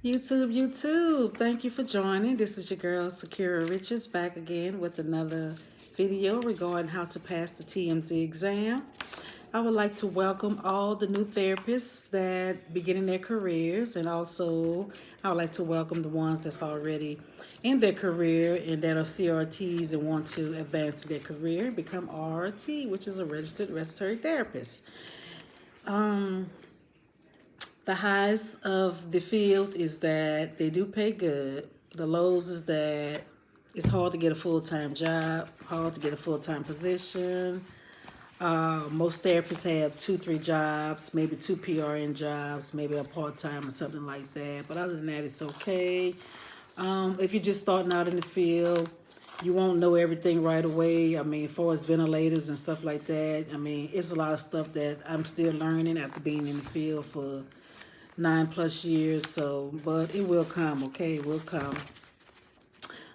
YouTube, thank you for joining. This is your girl, Sakira Richards, back again with another video regarding how to pass the TMZ exam. I would like to welcome all the new therapists that beginning their careers, and also I would like to welcome the ones that's already in their career and that are CRTs and want to advance their career and become RRT, which is a registered respiratory therapist. The highs of the field is that they do pay good. The lows is that it's hard to get a full-time job, hard to get a full-time position. Most therapists have 2, 3 jobs, maybe 2 PRN jobs, maybe a part-time or something like that. But other than that, it's okay. If you're just starting out in the field, you won't know everything right away. I mean, as far as ventilators and stuff like that, I mean, it's a lot of stuff that I'm still learning after being in the field for 9+ years. So, but it will come, okay? It will come.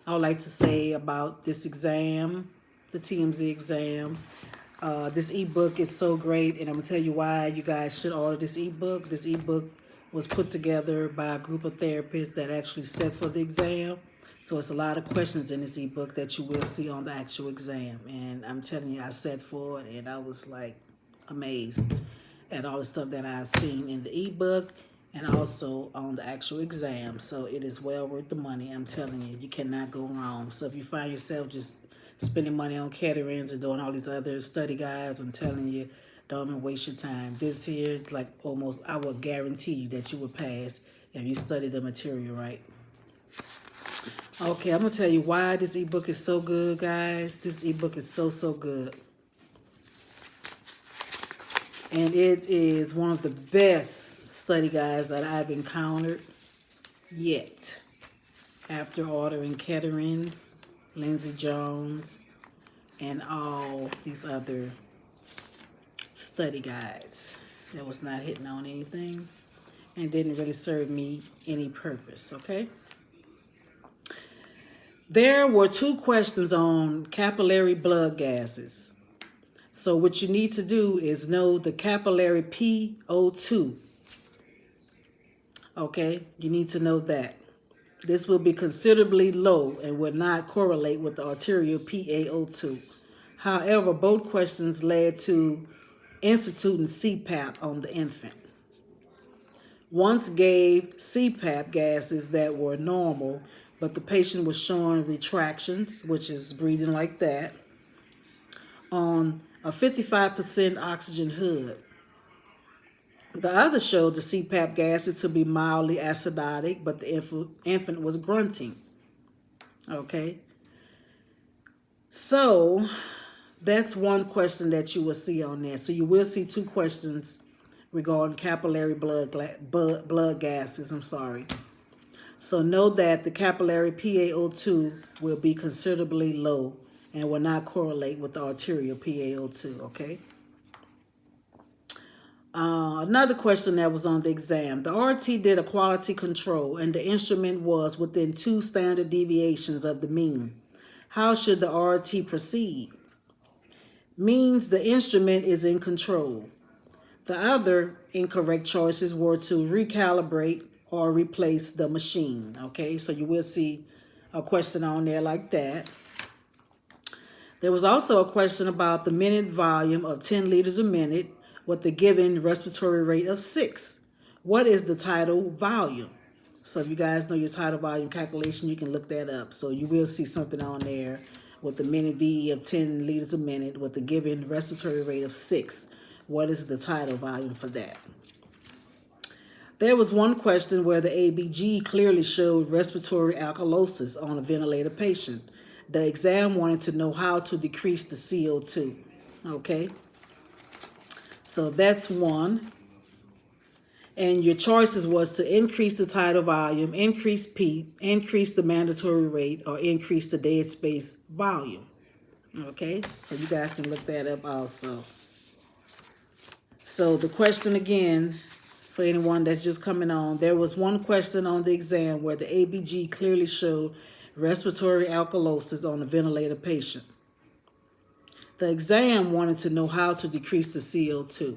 I would like to say about this exam, the TMZ exam. This ebook is so great, and I'm gonna tell you why you guys should order this ebook. This ebook was put together by a group of therapists that actually set for the exam. So it's a lot of questions in this ebook that you will see on the actual exam. And I'm telling you, I sat for it and I was like amazed at all the stuff that I've seen in the ebook and also on the actual exam. So it is well worth the money. I'm telling you, you cannot go wrong. So if you find yourself just spending money on caterings and doing all these other study guides, I'm telling you, don't even waste your time. This here, like almost, I will guarantee you that you will pass if you study the material right. Okay, I'm going to tell you why this ebook is so good, guys. This ebook is so good. And it is one of the best study guides that I've encountered yet. After ordering Ketterings, Lindsey Jones, and all these other study guides that was not hitting on anything and didn't really serve me any purpose, okay? There were 2 questions on capillary blood gases. So what you need to do is know the capillary PO2. Okay, you need to know that. This will be considerably low and will not correlate with the arterial PaO2. However, both questions led to instituting CPAP on the infant. Once gave CPAP gases that were normal, but the patient was showing retractions, which is breathing like that, on a 55% oxygen hood. The other showed the CPAP gases to be mildly acidotic, but the infant was grunting. Okay. So that's one question that you will see on there. So you will see 2 questions regarding capillary blood gases. So know that the capillary PaO2 will be considerably low and will not correlate with the arterial PaO2, okay? Another question that was on the exam. The RT did a quality control and the instrument was within 2 standard deviations of the mean. How should the RT proceed? Means the instrument is in control. The other incorrect choices were to recalibrate or replace the machine. Okay, so you will see a question on there like that. There was also a question about the minute volume of 10 liters a minute with the given respiratory rate of 6. What is the tidal volume? So if you guys know your tidal volume calculation, you can look that up. So you will see something on there with the minute VE of 10 liters a minute with the given respiratory rate of 6. What is the tidal volume for that? There was one question where the ABG clearly showed respiratory alkalosis on a ventilator patient. The exam wanted to know how to decrease the CO2. Okay? So that's one. And your choices was to increase the tidal volume, increase P, increase the mandatory rate, or increase the dead space volume. Okay? So you guys can look that up also. So the question again, for anyone that's just coming on, there was one question on the exam where the ABG clearly showed respiratory alkalosis on a ventilator patient. The exam wanted to know how to decrease the CO2.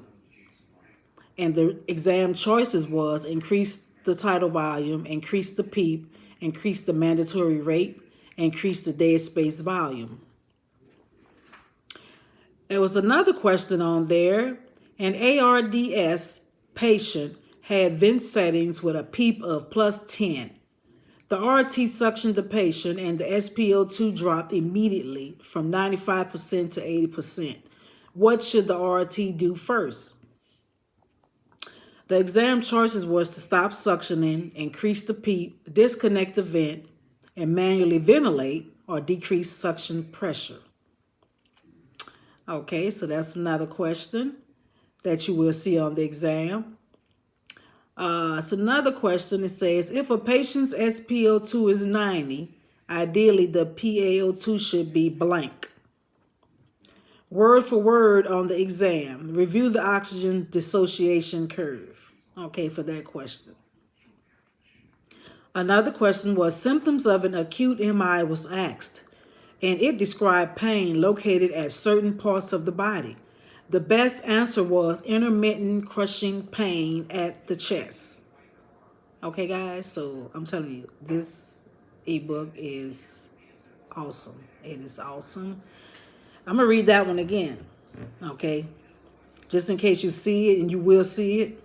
And the exam choices was increase the tidal volume, increase the PEEP, increase the mandatory rate, increase the dead space volume. There was another question on there. An ARDS patient had vent settings with a PEEP of +10. The RRT suctioned the patient and the SpO2 dropped immediately from 95% to 80%. What should the RRT do first? The exam choices was to stop suctioning, increase the PEEP, disconnect the vent, and manually ventilate or decrease suction pressure. Okay, so that's another question that you will see on the exam. It's another question. It says, if a patient's SpO2 is 90, ideally the PaO2 should be blank. Word for word on the exam. Review the oxygen dissociation curve. Okay, for that question. Another question was, symptoms of an acute MI was asked, and it described pain located at certain parts of the body. The best answer was intermittent crushing pain at the chest. Okay, guys, so I'm telling you, this ebook is awesome. It is awesome. I'm going to read that one again, okay, just in case you see it, and you will see it.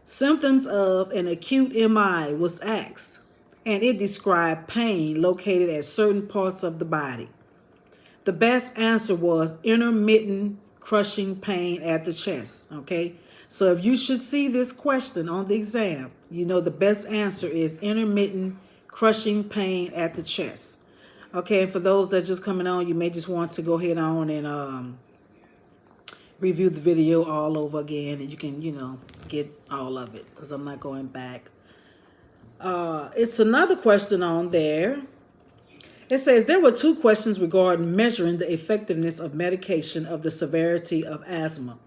Symptoms of an acute MI was asked, and it described pain located at certain parts of the body. The best answer was intermittent crushing pain at the chest, okay? So if you should see this question on the exam, you know the best answer is intermittent crushing pain at the chest. Okay, and for those that are just coming on, you may just want to go ahead on and review the video all over again, and you can, get all of it, because I'm not going back. It's another question on there. It says, there were two questions regarding measuring the effectiveness of medication of the severity of asthma.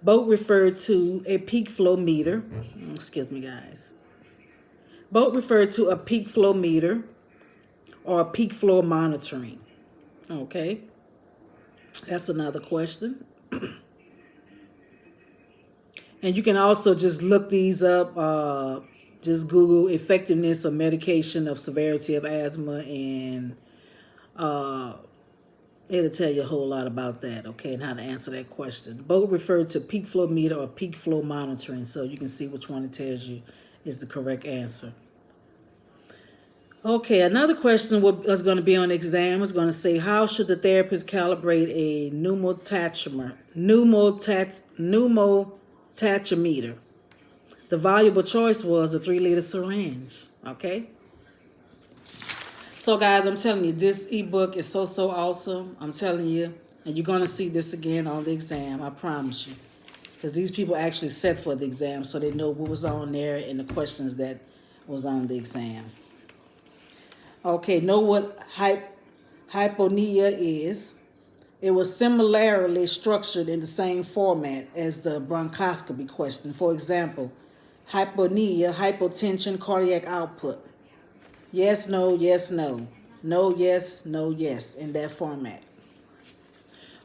Both referred to a peak flow meter. Excuse me, guys. Both referred to a peak flow meter or a peak flow monitoring. Okay. That's another question. And you can also just look these up. Just Google effectiveness of medication of severity of asthma, and it'll tell you a whole lot about that, okay, and how to answer that question. Both refer to peak flow meter or peak flow monitoring, so you can see which one it tells you is the correct answer. Okay, another question was going to be on the exam was going to say, how should the therapist calibrate a pneumotachymeter? The valuable choice was a 3-liter syringe, okay? So, guys, I'm telling you, this ebook is so awesome. I'm telling you, and you're going to see this again on the exam, I promise you. Because these people actually sat for the exam, so they know what was on there and the questions that was on the exam. Okay, know what hyponia is. It was similarly structured in the same format as the bronchoscopy question. For example, hyponia, hypotension, cardiac output. Yes, no, yes, no. No, yes, no, yes, in that format.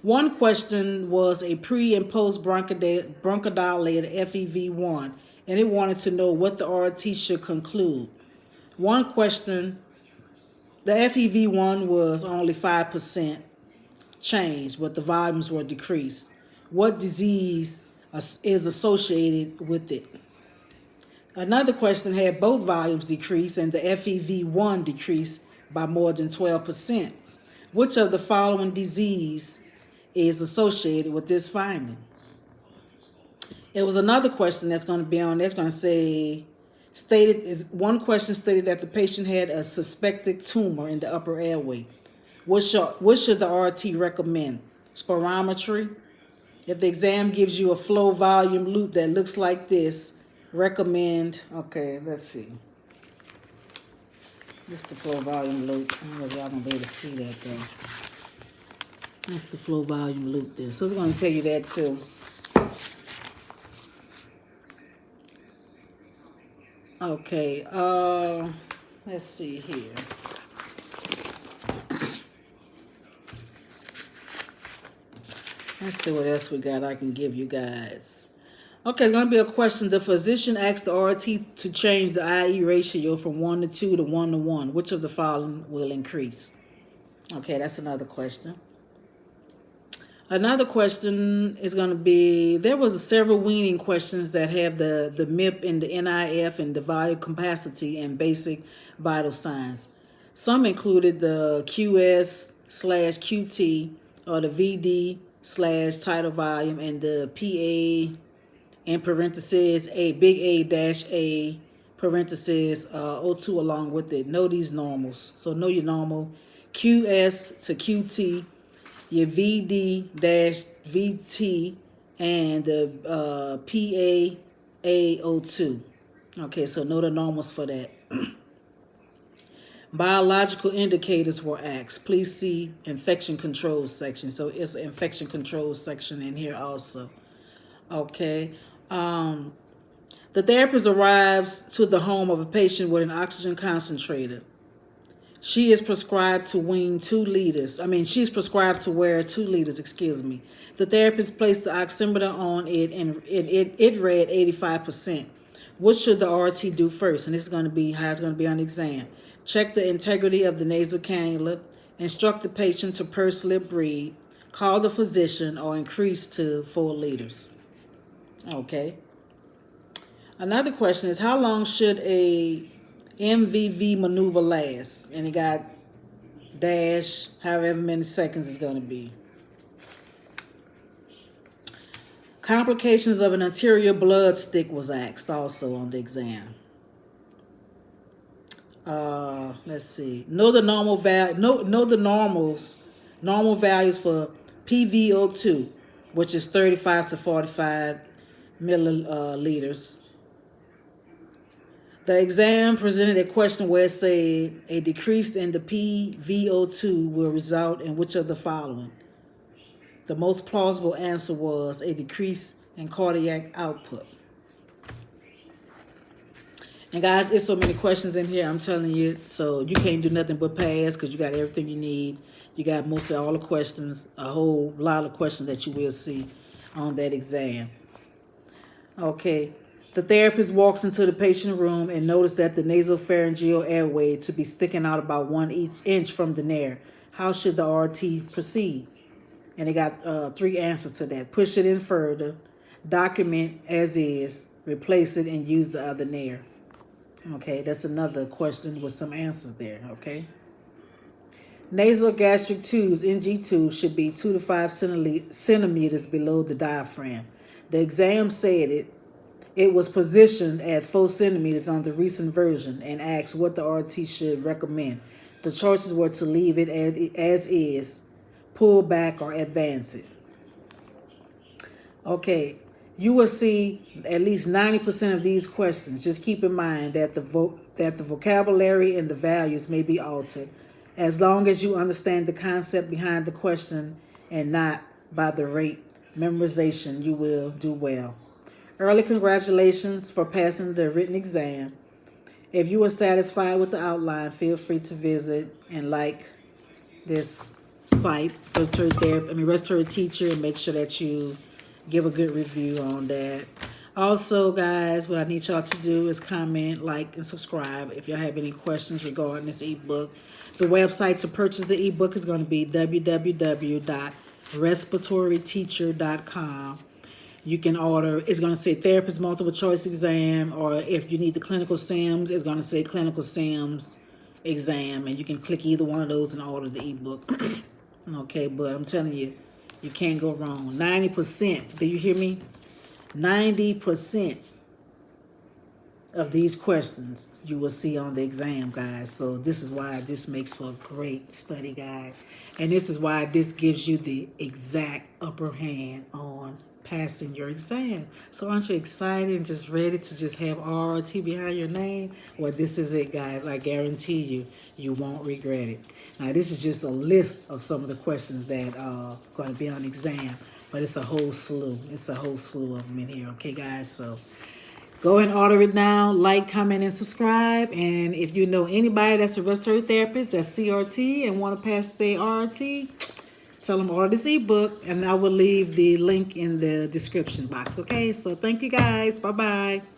One question was a pre and post bronchodilated FEV1, and it wanted to know what the RRT should conclude. One question, the FEV1 was only 5% change, but the volumes were decreased. What disease is associated with it? Another question had both volumes decrease and the FEV1 decreased by more than 12%. Which of the following disease is associated with this finding? It was another question that's going to be on there. It's going to say, one question stated that the patient had a suspected tumor in the upper airway. What should the RRT recommend? Spirometry. If the exam gives you a flow volume loop that looks like this, recommend, okay, let's see. This is the flow volume loop. I don't know if y'all gonna be able to see that though. That's the flow volume loop there. So it's gonna tell you that too. Okay, let's see here. Let's see what else we got I can give you guys. Okay, it's going to be a question. The physician asked the RT to change the IE ratio from 1 to 2 to 1 to 1. Which of the following will increase? Okay, that's another question. Another question is going to be, there was several weaning questions that have the MIP and the NIF and the vital capacity and basic vital signs. Some included the QS/QT or the VD/tidal volume and the PA in parentheses a big A dash A parentheses O2 along with it. Know these normals. So know your normal QS to QT, your VD dash VT, and the PAAO2. Okay, so know the normals for that. Biological indicators were asked. Please see infection control section. So it's an infection control section in here also. Okay. The therapist arrives to the home of a patient with an oxygen concentrator. She is prescribed to wean 2 liters. She's prescribed to wear 2 liters, excuse me. The therapist placed the oximeter on it and it read 85%. What should the RT do first? And this is going to be how it's going to be on the exam. Check the integrity of the nasal cannula. Instruct the patient to purse lip breathe. Call the physician or increase to 4 liters. Okay. Another question is, how long should a MVV maneuver last? And it got dash, however many seconds it's going to be. Complications of an anterior blood stick was asked also on the exam. Let's see. Know the normal know the normal values for PVO2, which is 35 to 45 milliliters. The exam presented a question where it said a decrease in the PVO2 will result in which of the following? The most plausible answer was a decrease in cardiac output. And guys, it's so many questions in here, I'm telling you, so you can't do nothing but pass because you got everything you need. You got mostly all the questions, a whole lot of questions that you will see on that exam. Okay. The therapist walks into the patient room and noticed that the nasopharyngeal airway to be sticking out about 1 inch from the nair. How should the RT proceed? And they got 3 answers to that. Push it in further, document as is, replace it, and use the other nair. Okay, that's another question with some answers there, okay? Nasal gastric tubes, NG tubes, should be 2 to 5 centimeters below the diaphragm. The exam said it was positioned at 4 centimeters on the recent version and asked what the RT should recommend. The choices were to leave it as is, pull back, or advance it. Okay, you will see at least 90% of these questions. Just keep in mind that the vocabulary and the values may be altered. As long as you understand the concept behind the question and not by the rate memorization, you will do well. Early congratulations for passing the written exam. If you are satisfied with the outline, feel free to visit and like this site, Respiratory Teacher, and make sure that you give a good review on that. Also, guys, what I need y'all to do is comment, like, and subscribe if y'all have any questions regarding this ebook. The website to purchase the ebook is going to be www.respiratoryteacher.com. You can order, it's going to say therapist multiple choice exam, or if you need the clinical sims, it's going to say clinical sims exam, and you can click either one of those and order the ebook. Okay, but I'm telling you, you can't go wrong. 90%, do you hear me? 90% of these questions you will see on the exam, guys. So this is why this makes for a great study guide. And this is why this gives you the exact upper hand on passing your exam. So aren't you excited and just ready to just have RRT behind your name? Well, this is it, guys. I guarantee you, you won't regret it. Now, this is just a list of some of the questions that are going to be on exam. But it's a whole slew. It's a whole slew of them in here. Okay, guys? So go and order it now. Like, comment, and subscribe. And if you know anybody that's a respiratory therapist, that's CRT, and want to pass their RRT, tell them order this ebook, and I will leave the link in the description box. Okay, so thank you guys. Bye bye.